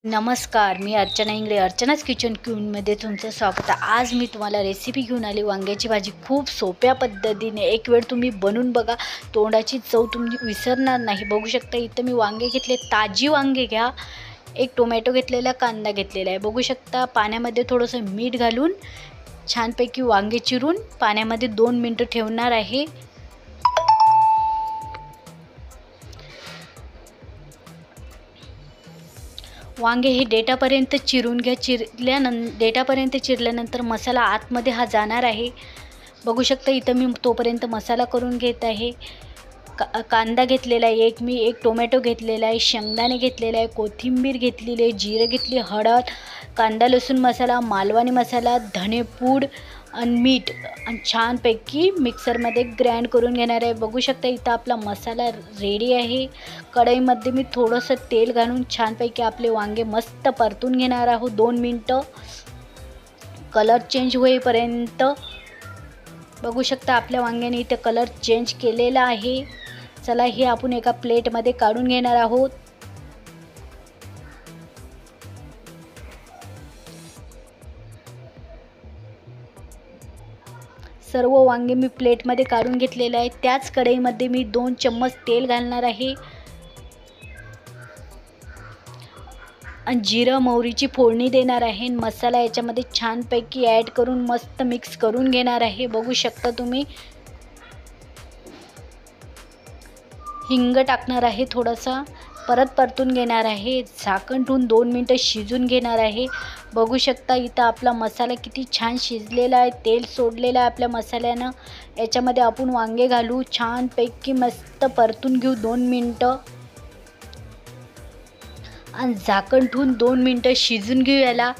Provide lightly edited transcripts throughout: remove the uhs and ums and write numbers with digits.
नमस्कार, मी अर्चना इंगळे, अर्चनाच किचन क्वीनमध्ये तुमचं स्वागत आहे। आज मी तुम्हाला रेसिपी घेऊन आली वांग्याची भाजी। खूप सोप्या पद्धतीने एक वेळ तुम्ही बनवून बघा, तोंडाची चव तुम्ही विसरणार नाही। बघू शकता इथं मी वांगे घेतले, ताजी वांगे घ्या। एक टोमॅटो घेतलेला, कांदा घेतलेला आहे। बघू शकता पाण्यामध्ये थोडंसं मीठ घालून छानपैकी वांगे चिरून पाण्यामध्ये 2 मिनिटं ठेवणार आहे। वांगे हे डेटापर्यंत चिरून घ्या। डेटापर्यंत चिरल्यानंतर मसाला आतमध्ये हा जाणार आहे। बघू शकता इथं मी तोपर्यंत मसाला करून घेत आहे। कांदा घेतलेला आहे, एक टोमॅटो घेतलेला आहे, शेंगदाणे घेतलेला आहे, कोथिंबीर घेतलेली आहे, जिरं घेतली, हळद, कांदा लसूण मसाला, मालवणी मसाला, धनेपूड आणि मीठ आणि छानपैकी मिक्सरमध्ये ग्राइंड करून घेणार आहे। बघू शकता इथं आपला मसाला रेडी आहे। कढईमध्ये मी थोडंसं तेल घालून छानपैकी आपले वांगे मस्त परतून घेणार आहोत 2 मिनिटं, कलर चेंज होईपर्यंत। बघू शकता आपल्या वांग्याने इथे कलर चेंज केलेला आहे। चला हे आपण एका प्लेटमध्ये काढून घेणार आहोत। सर्व वांगे मी प्लेटमध्ये काढून घेतलेले आहे। त्याच कढईमध्ये मी 2 चम्मच तेल घालणार आहे आणि जिरं मोहरीची फोडणी देणार आहे। मसाला याच्यामध्ये छानपैकी ॲड करून मस्त मिक्स करून घेणार आहे। बघू शकता तुम्ही हिंग टाकणार आहे, थोडासा परत परतून घेणार आहे। झाकण ठेवून 2 मिनिटं शिजून घेणार आहे। बघू शकता इथं आपला मसाला किती छान शिजलेला आहे, तेल सोडलेलं आहे आपल्या मसाल्यानं। याच्यामध्ये आपण वांगे घालू, छानपैकी मस्त परतून घेऊ 2 मिनिटं आणि झाकण ठेवून 2 मिनिटं शिजून घेऊ याला।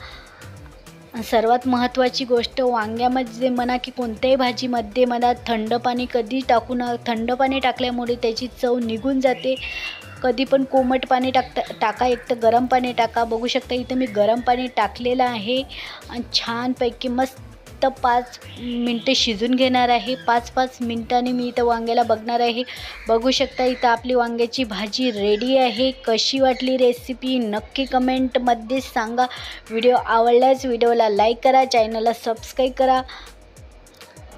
सर्वात महत्त्वाची गोष्ट, वांग्यामध्ये म्हणा की कोणत्याही भाजीमध्ये म्हणा थंड पाणी कधी टाकू नका। थंड पाणी टाकल्यामुळे त्याची चव निघून जाते। कधी पण कोमट पाणी टाका, एक तर गरम पाणी टाका। बघू शकता इथं मी गरम पाणी टाकलेलं आहे आणि छानपैकी मस्त 5 मिनटं शिजून घेणार आहे। 5-5 मिनिटांनी मी इथं वांग्याला बघणार आहे। बघू शकता इथं आपली वांग्याची भाजी रेडी आहे। कशी वाटली रेसिपी नक्की कमेंटमध्ये सांगा। व्हिडिओ आवडल्यास व्हिडिओला लाईक करा, चॅनलला सबस्क्राईब करा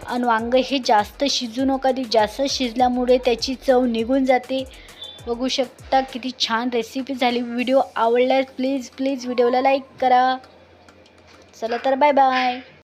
आणि वांगं हे जास्त शिजू नका, जास्त शिजल्यामुळे त्याची चव निघून जाते। बघू शकता किती छान रेसिपी झाली। व्हिडिओ आवडल्यास प्लीज व्हिडिओला लाईक करा। चला तर बाय बाय।